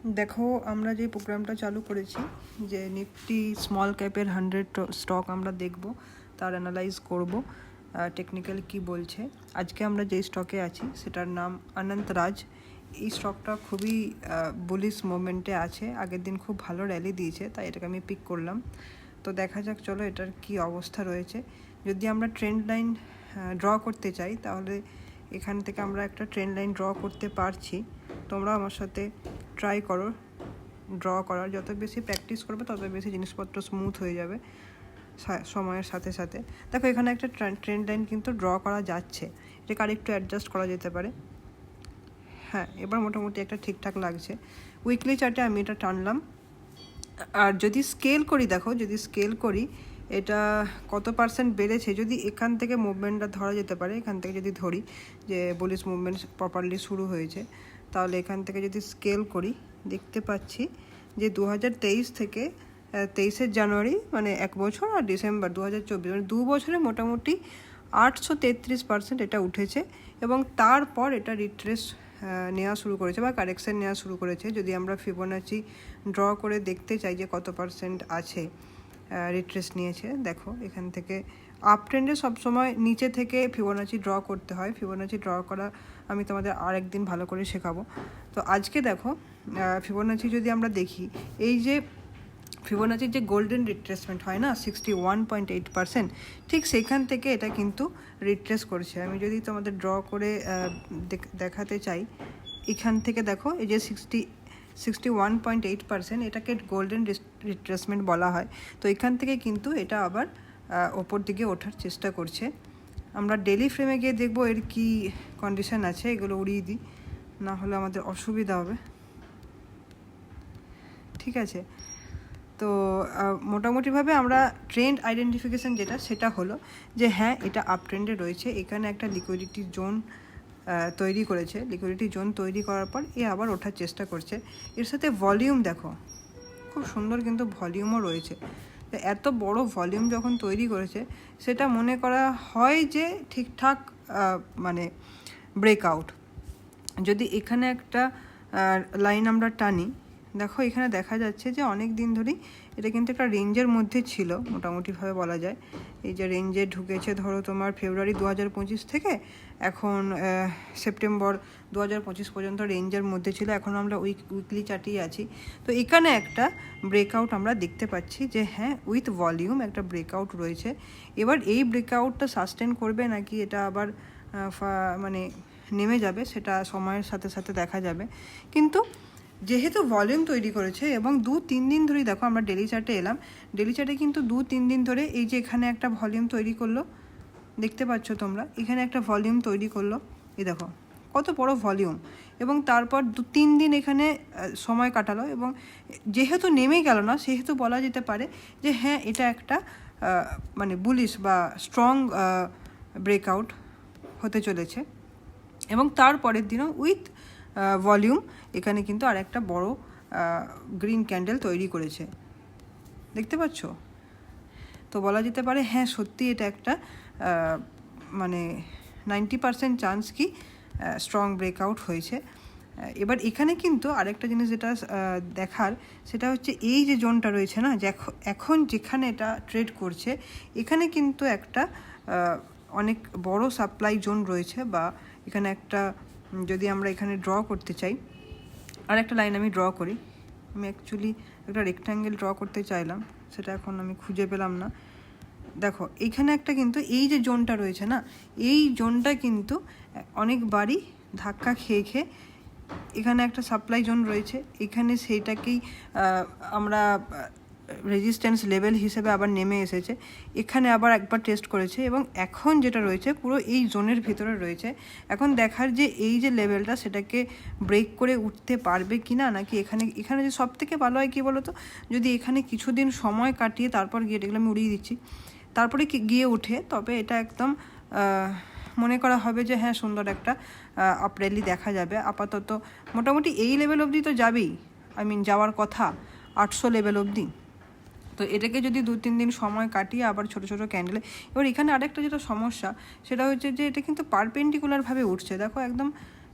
দেখো আমরা যে প্রোগ্রামটা চালু করেছি যে নিফটি স্মল ক্যাপের 100 স্টক আমরা দেখব, তার অ্যানালাইজ করব টেকনিক্যাল কি বলছে। আজকে আমরা যে স্টকে আছি সেটার নাম অনন্তরাজ। এই স্টকটা খুবই বুলিশ মোমেন্টে আছে, আগের দিন খুব ভালো র্যালি দিয়েছে, তাই এটাকে আমি পিক করলাম। তো দেখা যাক চলো এটার কি অবস্থা রয়েছে। যদি আমরা ট্রেন্ড লাইন ড্র করতে চাই তাহলে এখান থেকে আমরা একটা ট্রেন্ড লাইন ড্র করতে পারছি। তোমরা আমার সাথে ট্রাই করো ড্র করার, যত বেশি প্র্যাকটিস করবে তত বেশি জিনিসপত্র স্মুথ হয়ে যাবে সময়ের সাথে সাথে। দেখো এখানে একটা ট্রেন্ড লাইন কিন্তু ড্র করা যাচ্ছে, এটাকে আরেকটু অ্যাডজাস্ট করা যেতে পারে। হ্যাঁ, এবার মোটামুটি একটা ঠিকঠাক লাগছে। উইকলি চার্টে আমি এটা টানলাম, আর যদি স্কেল করি, দেখো যদি স্কেল করি এটা কত পার্সেন্ট বেড়েছে, যদি এখান থেকে মুভমেন্টটা ধরা যেতে পারে, এখান থেকে যদি ধরি যে বুলিশ মুভমেন্ট প্রপারলি শুরু হয়েছে, তাহলে এখান থেকে যদি স্কেল করি দেখতে পাচ্ছি যে 2023 থেকে 23 জানুয়ারি মানে 1 বছর, আর ডিসেম্বর 2024 মানে 2 বছরে মোটামুটি 833% এটা উঠেছে। এবং তারপর এটা রিট্রেস নেওয়া শুরু করেছে বা কারেকশান নেওয়া শুরু করেছে। যদি আমরা ফিবোনাচি ড্র করে দেখতে চাই যে কত পার্সেন্ট আছে রিট্রেস নিয়েছে, দেখো এখান থেকে আপ ট্রেন্ডে সবসময় নিচে থেকে ফিবোনাচি ড্র করতে হয়। ফিবোনাচি ড্র করা আমি তোমাদের আরেকদিন ভালো করে শেখাবো। তো আজকে দেখো ফিবোনাচি যদি আমরা দেখি, এই যে ফিবোনাচির যে গোল্ডেন রিট্রেসমেন্ট হয় না 61.8%, ঠিক সেখান থেকে এটা কিন্তু রিট্রেস করছে। আমি যদি তোমাদের ড্র করে দেখাতে চাই, এখান থেকে দেখো এই যে 61.8%, এটাকে গোল্ডেন রিট্রেসমেন্ট বলা হয়। তো এখান থেকে কিন্তু এটা আবার ওপর দিকে ওঠার চেষ্টা করছে। আমরা ডেলি ফ্রেমে গিয়ে দেখবো এর কি কন্ডিশন আছে, এগুলো উড়িয়ে দিই, না হলে আমাদের অসুবিধা হবে। ঠিক আছে, তো মোটামুটিভাবে আমরা ট্রেন্ড আইডেন্টিফিকেশান যেটা সেটা হলো যে হ্যাঁ এটা আপ ট্রেন্ডে রয়েছে। এখানে একটা লিকুইডিটি জোন তৈরি করেছে, লিকুইডিটি জোন তৈরি করার পর এ আবার ওঠার চেষ্টা করছে। এর সাথে ভলিউম দেখো খুব সুন্দর, কিন্তু ভলিউমও রয়েছে। তো এত বড় ভলিউম যখন তৈরি করেছে, সেটা মনে করা হয় যে ঠিকঠাক মানে ব্রেকআউট। যদি এখানে একটা লাইন আমরা টানি, দেখো এখানে দেখা যাচ্ছে যে অনেক দিন ধরেই এটা কিন্তু একটা রেঞ্জের মধ্যে ছিল, মোটামুটিভাবে বলা যায়। এই যে রেঞ্জে ঢুকেছে ধরো তোমার ফেব্রুয়ারি 2025 থেকে এখন সেপ্টেম্বর 2025 পর্যন্ত রেঞ্জের মধ্যে ছিল। এখন আমরা উইকলি চার্টেই আছি। তো এখানে একটা ব্রেকআউট আমরা দেখতে পাচ্ছি যে হ্যাঁ উইথ ভলিউম একটা ব্রেকআউট রয়েছে। এবার এই ব্রেকআউটটা সাস্টেন করবে নাকি এটা আবার মানে নেমে যাবে, সেটা সময়ের সাথে সাথে দেখা যাবে। কিন্তু যেহেতু ভলিউম তৈরি করেছে এবং 2-3 দিন ধরেই, দেখো আমরা ডেলি চার্টে এলাম, ডেলি চার্টে কিন্তু 2-3 দিন ধরে এই যে এখানে একটা ভলিউম তৈরি করলো, দেখতে পাচ্ছ তোমরা এখানে একটা ভলিউম তৈরি করলো, এই দেখো কত বড় ভলিউম। এবং তারপর 2-3 দিন এখানে সময় কাটালো, এবং যেহেতু নেমেই গেল না, সেহেতু বলা যেতে পারে যে হ্যাঁ এটা একটা মানে বুলিশ বা স্ট্রং ব্রেকআউট হতে চলেছে। এবং তারপরের দিনও উইথ ভলিউম এখানে কিন্তু আর একটা বড় গ্রিন ক্যান্ডেল তৈরি করেছে, দেখতে পাচ্ছ। তো বলা যেতে পারে হ্যাঁ সত্যি এটা একটা মানে 90% চান্স কি স্ট্রং ব্রেকআউট হয়েছে। এবার এখানে কিন্তু আরেকটা জিনিস যেটা দেখার, সেটা হচ্ছে এই যে জোনটা রয়েছে না, যে এখন যেখানে এটা ট্রেড করছে, এখানে কিন্তু একটা অনেক বড় সাপ্লাই জোন রয়েছে। বা এখানে একটা, যদি আমরা এখানে ড্র করতে চাই, আর একটা লাইন আমি ড্র করি, আমি অ্যাকচুয়ালি একটা রেক্ট্যাঙ্গেল ড্র করতে চাইলাম, সেটা এখন আমি খুঁজে পেলাম না। দেখো এইখানে একটা কিন্তু এই যে জোনটা রয়েছে না, এই জোনটা কিন্তু অনেকবারই ধাক্কা খেয়ে খেয়ে এখানে একটা সাপ্লাই জোন রয়েছে, এখানে সেইটাকেই আমরা রেজিস্ট্যান্স লেভেল হিসেবে আবার নেমে এসেছে, এখানে আবার একবার টেস্ট করেছে, এবং এখন যেটা রয়েছে পুরো এই জোনের ভিতরে রয়েছে। এখন দেখার যে এই যে লেভেলটা সেটাকে ব্রেক করে উঠতে পারবে কি না, নাকি এখানে যে সব থেকে ভালো হয় কী বলো তো, যদি এখানে কিছুদিন সময় কাটিয়ে তারপর গিয়ে, এগুলো আমি উড়িয়ে দিচ্ছি, তারপরে গিয়ে ওঠে, তবে এটা একদম মনে করা হবে যে হ্যাঁ সুন্দর একটা আপ র্যালি দেখা যাবে। আপাতত মোটামুটি এই লেভেল অবধি তো যাবেই, যাওয়ার কথা 800 লেভেল অবধি। তো এটাকে যদি 2-3 দিন সময় কাটিয়ে আবার ছোটো ছোটো ক্যান্ডেলে, এবার এখানে আরেকটা যেটা সমস্যা সেটা হচ্ছে যে এটা কিন্তু পারপেন্ডিকুলারভাবে উঠছে। দেখো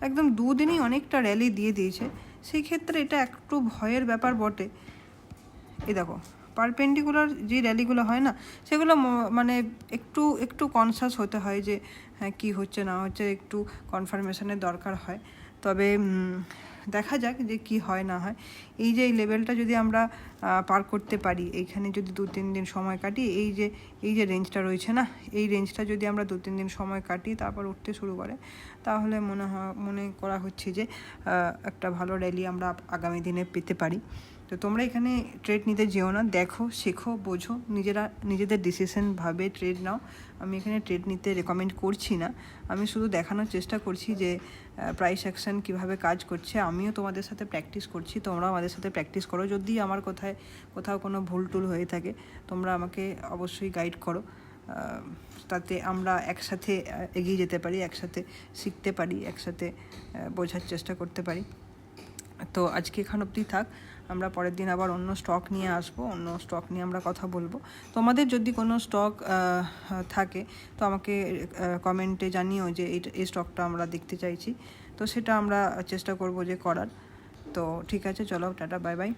একদম 2 দিনই অনেকটা র্যালি দিয়ে দিয়েছে, সেই ক্ষেত্রে এটা একটু ভয়ের ব্যাপার বটে। এই দেখো পারপেন্ডিকুলার যে র্যালিগুলো হয় না, সেগুলো মানে একটু একটু কনসাস হতে হয় যে হ্যাঁ কী হচ্ছে না হচ্ছে, একটু কনফার্মেশনের দরকার হয়। তবে দেখা যাক যে কি হয় না হয়। এই যে এই লেভেলটা যদি আমরা পার করতে পারি, এইখানে যদি 2-3 দিন সময় কাটি, এই যে রেঞ্জটা রয়েছে না, এই রেঞ্জটা যদি আমরা 2-3 দিন সময় কাটি তারপর উঠতে শুরু করে, তাহলে মনে করা হচ্ছে যে একটা ভালো র্যালি আমরা আগামী দিনে পেতে পারি। তো তোমরা এখানে ট্রেড নিতে যেও না, দেখো, শেখো, বোঝো, নিজেদের ডিসিশন ভাবে ট্রেড নাও। আমি এখানে ট্রেড নিতে রেকমেন্ড করছি না, আমি শুধু দেখানোর চেষ্টা করছি যে প্রাইস অ্যাকশন কীভাবে কাজ করছে। আমিও তোমাদের সাথে প্র্যাকটিস করছি, তোমরাও আমাদের সাথে প্র্যাকটিস করো। যদি আমার কোথাও কোনো ভুল টুল হয়ে থাকে, তোমরা আমাকে অবশ্যই গাইড করো, তাতে আমরা একসাথে এগিয়ে যেতে পারি, একসাথে শিখতে পারি, একসাথে বোঝার চেষ্টা করতে পারি। তো আজকে এখান অবধি থাক, আমরা পরের দিন আবার অন্য স্টক নিয়ে আসবো, অন্য স্টক নিয়ে আমরা কথা বলবো। তোমাদের যদি কোনো স্টক থাকে তো আমাকে কমেন্টে জানিও যে এই স্টকটা আমরা দেখতে চাইছি, তো সেটা আমরা চেষ্টা করব যে করার। তো ঠিক আছে, চলো, টাটা, বাই বাই।